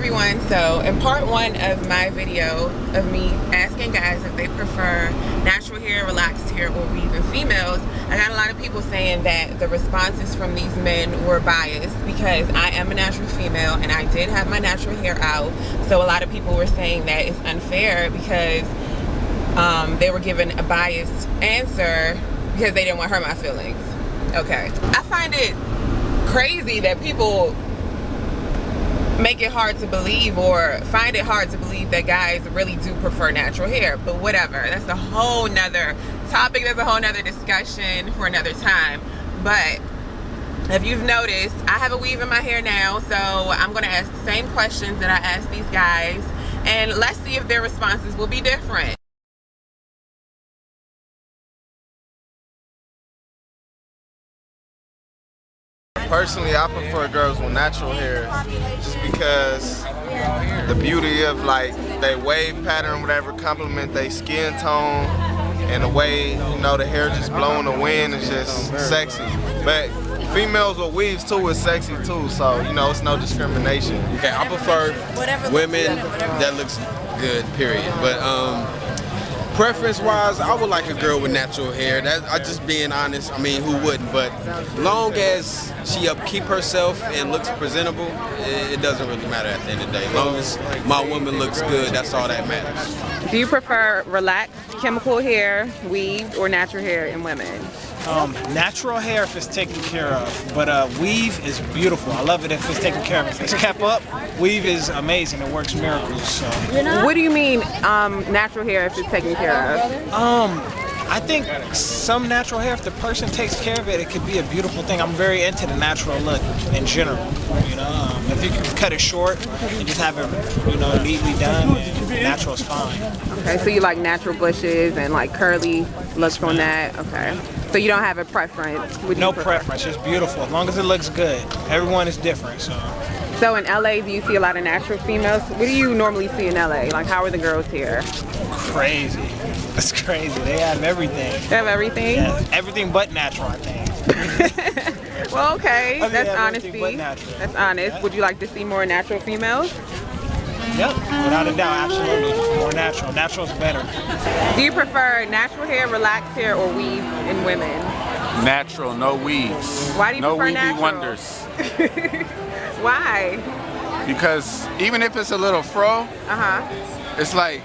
everyone. So in part one of my video of me asking guys if they prefer natural hair, relaxed hair, or weave in females, I got a lot of people saying that the responses from these men were biased because I am a natural female and I did have my natural hair out. So a lot of people were saying that it's unfair because they were given a biased answer because they didn't want to hurt my feelings. Okay, I find it crazy that people make it hard to believe or find it hard to believe that guys really do prefer natural hair, but whatever, that's a whole nother topic, that's a whole nother discussion for another time. But if you've noticed, I have a weave in my hair now, so I'm gonna ask the same questions that I asked these guys, and let's see if their responses will be different. Personally, I prefer girls with natural hair just because the beauty of like their wave pattern, whatever, complement their skin tone, and the way, you know, the hair just blowing the wind is just sexy. But females with weaves too is sexy too, so you know, it's no discrimination. Okay, I prefer women that looks good, period. But preference-wise, I would like a girl with natural hair. I'm just being honest. I mean, who wouldn't? But long as she upkeep herself and looks presentable, it doesn't really matter at the end of the day. As long as my woman looks good, that's all that matters. Do you prefer relaxed chemical hair, weave, or natural hair in women? Natural hair if it's taken care of, but weave is beautiful. I love it if it's taken care of. If it's kept up, weave is amazing. It works miracles. So. What do you mean natural hair if it's taken care of? I think some natural hair, if the person takes care of it, it could be a beautiful thing. I'm very into the natural look in general. You know, if you can cut it short and just have it, you know, neatly done, natural is fine. Okay, so you like natural bushes and like curly looks on that. Okay, so you don't have a preference? No preference, just beautiful. As long as it looks good. Everyone is different, so. So in LA, do you see a lot of natural females? What do you normally see in LA? Like, how are the girls here? Crazy. It's crazy. They have everything. They have everything? Yeah, everything but natural, I think. Well, okay. That's honesty. That's honest. Would you like to see more natural females? Yep, without a doubt, absolutely. More natural. Natural is better. Do you prefer natural hair, relaxed hair, or weave in women? Natural, no weaves. Why do you prefer natural? No weavy wonders. Why? Because even if it's a little fro, it's like,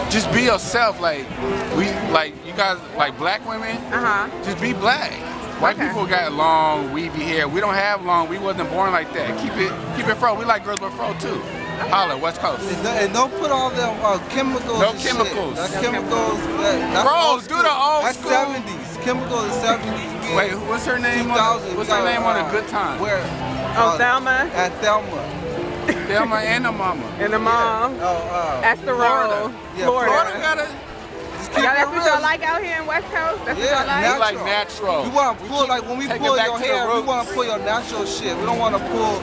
just be yourself. Like you guys, like black women, just be black. White people got long, weavy hair. We don't have long. We wasn't born like that. Keep it fro. We like girls with fro too. Holla, West Coast. And don't put all them chemicals. No chemicals. That's chemicals. Bros, do the old that's school. That's 70s. Chemicals is 70s. Wait, what's her name? What's her name on A Good Time? Where? Thelma. At Thelma. Thelma and the mama. And the mom. That's the role. Yeah, Florida gotta. That's what y'all like out here in West Coast? That's what y'all like? We like natural. You want to pull, like when we pull your hair, we want to pull your natural shit. We don't want to pull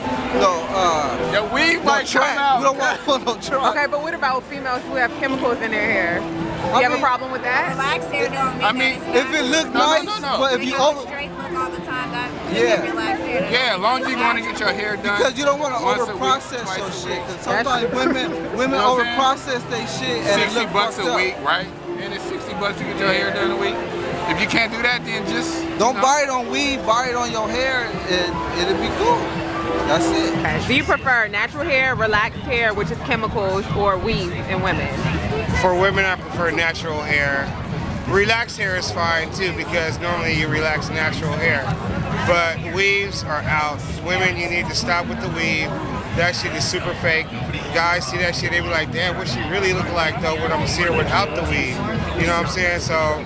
your weave might come out. We don't want to pull no track. Okay, but what about females who have chemicals in their hair? Do you have a problem with that? Relaxed hair don't make if it look nice, but if you over straight look all the time, that relaxed hair. Yeah, as long as you want to get your hair done. Because you don't want to over process your shit. Because sometimes women over process their shit and $60 a week, right? And it's $60 to get your hair done a week. If you can't do that, then just don't buy it on weave, buy it on your hair, and it'll be cool. That's it. Okay. Do you prefer natural hair, relaxed hair, which is chemicals, or weave in women? For women, I prefer natural hair. Relaxed hair is fine too because normally you relax natural hair. But weaves are out. Women, you need to stop with the weave. That shit is super fake. Guys see that shit, they be like, damn, what she really look like though when I'm seeing her without the weave. You know what I'm saying? So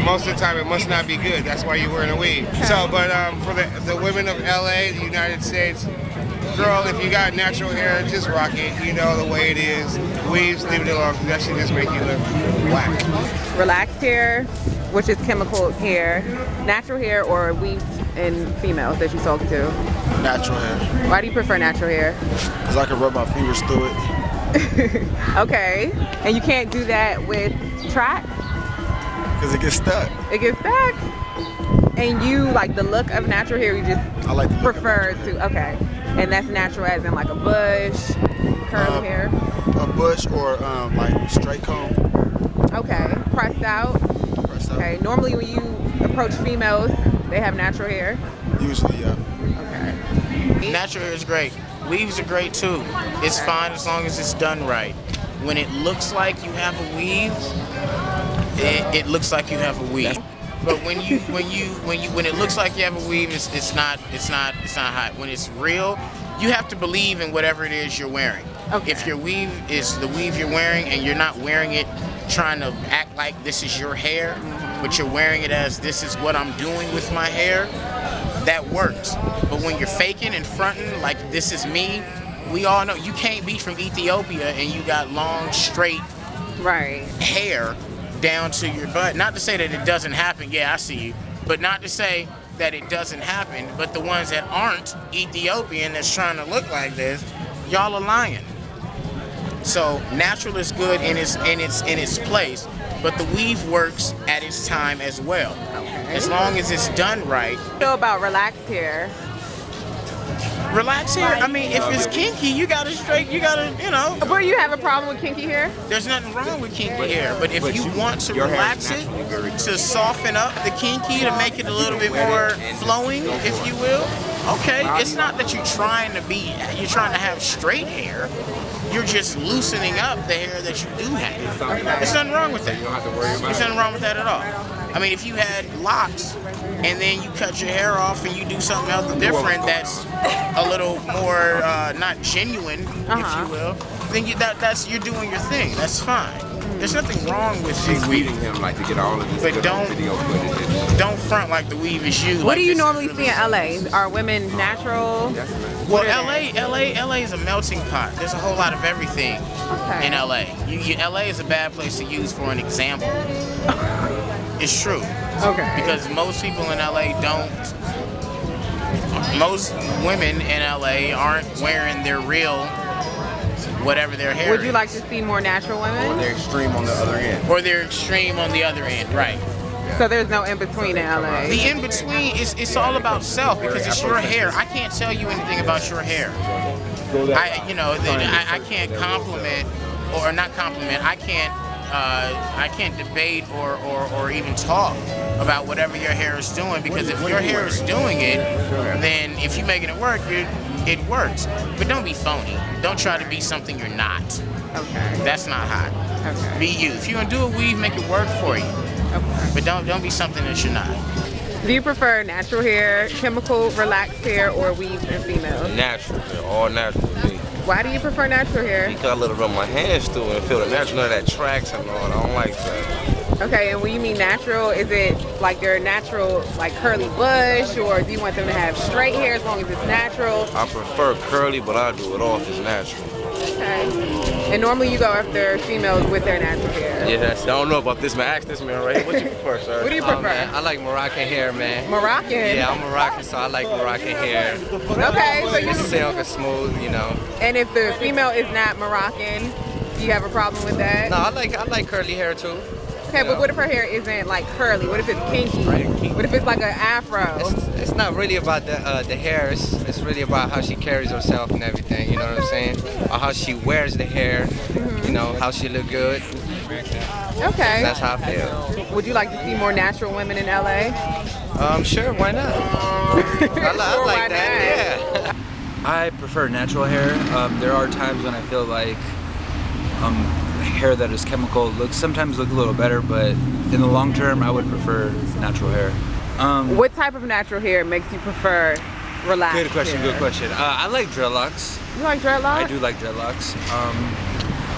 most of the time it must not be good. That's why you're wearing a weave. So, but for the women of LA, the United States, girl, if you got natural hair, just rock it. You know the way it is. Weaves, leave it alone. That shit just make you look whack. Relaxed hair, which is chemical hair, natural hair, or weaves in females that you talk to? Natural hair. Why do you prefer natural hair? Because I can rub my fingers through it. Okay. And you can't do that with tracks? Because it gets stuck. It gets stuck? And you like the look of natural hair, you just I like the prefer to, okay. And that's natural as in like a bush, curly hair? A bush or like straight comb. Okay, pressed out? Pressed out. Okay, normally when you approach females, they have natural hair? Usually, yeah. Okay. Natural hair is great. Weaves are great too. It's fine as long as it's done right. When it looks like you have a weave, it looks like you have a weave. But when it looks like you have a weave, it's not hot. When it's real, you have to believe in whatever it is you're wearing. Okay. If your weave is the weave you're wearing and you're not wearing it trying to act like this is your hair, but you're wearing it as this is what I'm doing with my hair, that works. But when you're faking and fronting like this is me, we all know you can't be from Ethiopia and you got long, straight hair down to your butt. Not to say that it doesn't happen, yeah, I see you, but not to say that it doesn't happen, but the ones that aren't Ethiopian that's trying to look like this, y'all are lying. So natural is good in its place, but the weave works at its time as well. Okay. As long as it's done right. What do you feel about relaxed hair? Relaxed hair? I mean, if it's kinky, you gotta, you know. But you have a problem with kinky hair? There's nothing wrong with kinky hair, but if you want to relax it, to soften up the kinky, to make it a little bit more flowing, if you will, okay. It's not that you're trying to have straight hair. You're just loosening up the hair that you do have. There's nothing wrong with that. There's nothing wrong with that at all. I mean, if you had locks and then you cut your hair off and you do something else different that's a little more not genuine, if you will, then you're doing your thing. That's fine. There's nothing wrong with She's weaving him like to get all of this. But don't front like the weave is you. What do you normally see in LA? Are women natural? Well, LA is a melting pot. There's a whole lot of everything in LA. LA is a bad place to use for an example. It's true. Okay. Because most people in LA most women in LA aren't wearing their real whatever their hair is. Would you like to see more natural women? Or they're extreme on the other end. Or they're extreme on the other end, right. So there's no in-between in LA? The in-between, it's all about self because it's your hair. I can't tell you anything about your hair. I can't compliment, or not compliment, I can't debate or even talk about whatever your hair is doing, because if your hair is doing it, then if you're making it work, it works. But don't be phony. Don't try to be something you're not. Okay. That's not hot. Okay. Be you. If you're gonna do a weave, make it work for you. Okay. But don't be something that you're not. Do you prefer natural hair, chemical relaxed hair, or weaves in females? Natural, all natural to me. Why do you prefer natural hair? Because I let it run my hands through and feel the natural, none of that tracks and all. I don't like that. Okay, and when you mean natural, is it like your natural, like curly bush, or do you want them to have straight hair as long as it's natural? I prefer curly, but I do it all if it's natural. Okay. And normally you go after females with their natural hair. Yes, I don't know about this man. Ask this man right here. What you prefer, sir? What do you prefer? Man, I like Moroccan hair, man. Moroccan? Yeah, I'm Moroccan, so I like Moroccan hair. Okay, so you... Silk and smooth, you know. And if the female is not Moroccan, do you have a problem with that? No, I like curly hair too. Okay, but what if her hair isn't like curly? What if it's kinky? What if it's like an afro? It's not really about the hair. It's really about how she carries herself and everything. You know what I'm saying? Or how she wears the hair. You know, how she look good. Okay. That's how I feel. Would you like to see more natural women in LA? Sure, why not? I like that. Yeah. I prefer natural hair. There are times when I feel like hair that is chemical sometimes look a little better, but in the long term I would prefer natural hair. What type of natural hair makes you prefer relaxed Good question, hair? good question. I like dreadlocks. You like dreadlocks? I do like dreadlocks.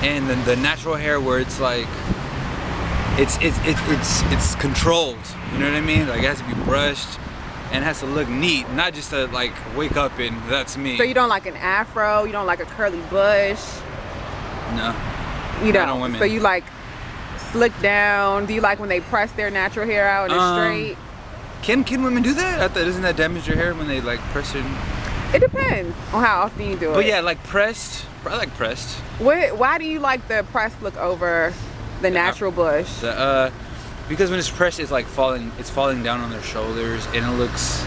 And then the natural hair where it's like it's controlled, you know what I mean? Like it has to be brushed and it has to look neat, not just to like wake up and that's me. So you don't like an afro, you don't like a curly bush? No. You don't? Not on women. So you like slick down? Do you like when they press their natural hair out and it's straight? Can women do that? Doesn't that damage your hair when they like press it? It depends on how often you do it. But yeah, like pressed. I like pressed. Why do you like the pressed look over the natural bush? Because when it's pressed, it's like falling down on their shoulders, and it looks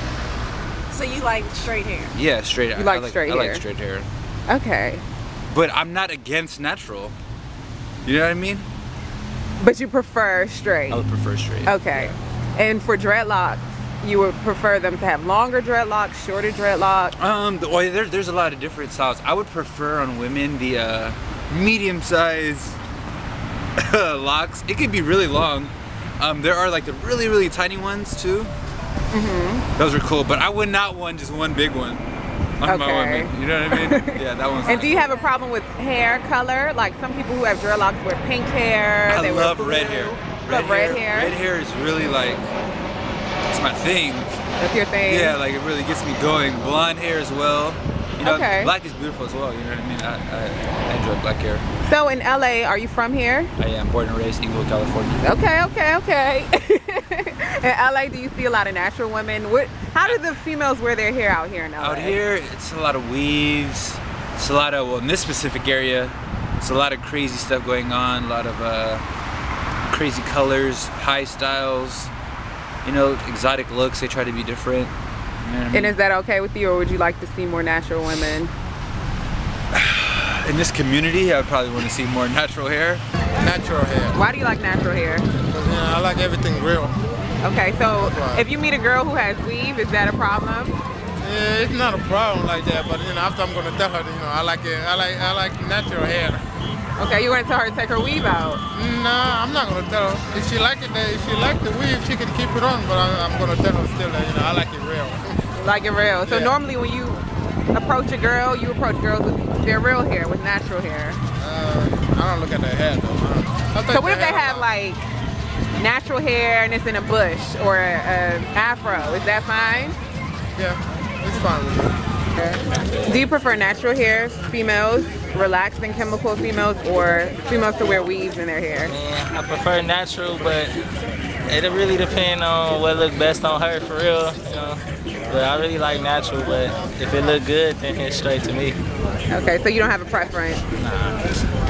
So you like straight hair? Yeah, straight. You like straight hair? I like straight hair. Okay. But I'm not against natural. You know what I mean? But you prefer straight? I would prefer straight. Okay. Yeah. And for dreadlocks, you would prefer them to have longer dreadlocks, shorter dreadlocks? There's a lot of different styles. I would prefer on women the medium-sized locks. It could be really long. There are like the really, really tiny ones too. Those are cool, but I would not want just one big one on my woman. You know what I mean? Yeah, that one's. And do you have a problem with hair color? Like some people who have dreadlocks wear pink hair. I love red hair. Red hair. Red hair is really like, it's my thing. That's your thing? Yeah, like it really gets me going. Blonde hair as well. You know, okay. Black is beautiful as well, you know what I mean? I enjoy black hair. So in LA, are you from here? I am born and raised Inglewood, California. Okay. In LA, do you see a lot of natural women? How do the females wear their hair out here in LA? Out here, it's a lot of weaves. It's a lot of, well, in this specific area, it's a lot of crazy stuff going on, a lot of crazy colors, high styles, you know, exotic looks. They try to be different. You know what I mean? And is that okay with you, or would you like to see more natural women? In this community, I would probably want to see more natural hair. Natural hair. Why do you like natural hair? Because, you know, I like everything real. Okay, so if you meet a girl who has weave, is that a problem? Yeah, it's not a problem like that, but you know, after I'm gonna tell her, you know, I like it. I like natural hair. Okay, you want to tell her to take her weave out? Nah, I'm not gonna tell her. If she like it, if she like the weave, she can keep it on. But I'm gonna tell her still that, you know, I like it real. Like it real. So normally when you approach a girl, you approach girls with their real hair, with natural hair. I don't look at their hair though. So what if they have like natural hair and it's in a bush or an afro? Is that fine? Yeah, it's fine with me. Do you prefer natural hair females, relaxed and chemical females, or females to wear weaves in their hair? I prefer natural, but it really depends on what looks best on her for real, you know. But I really like natural, but if it look good, then it's straight to me. Okay, so you don't have a preference? Nah.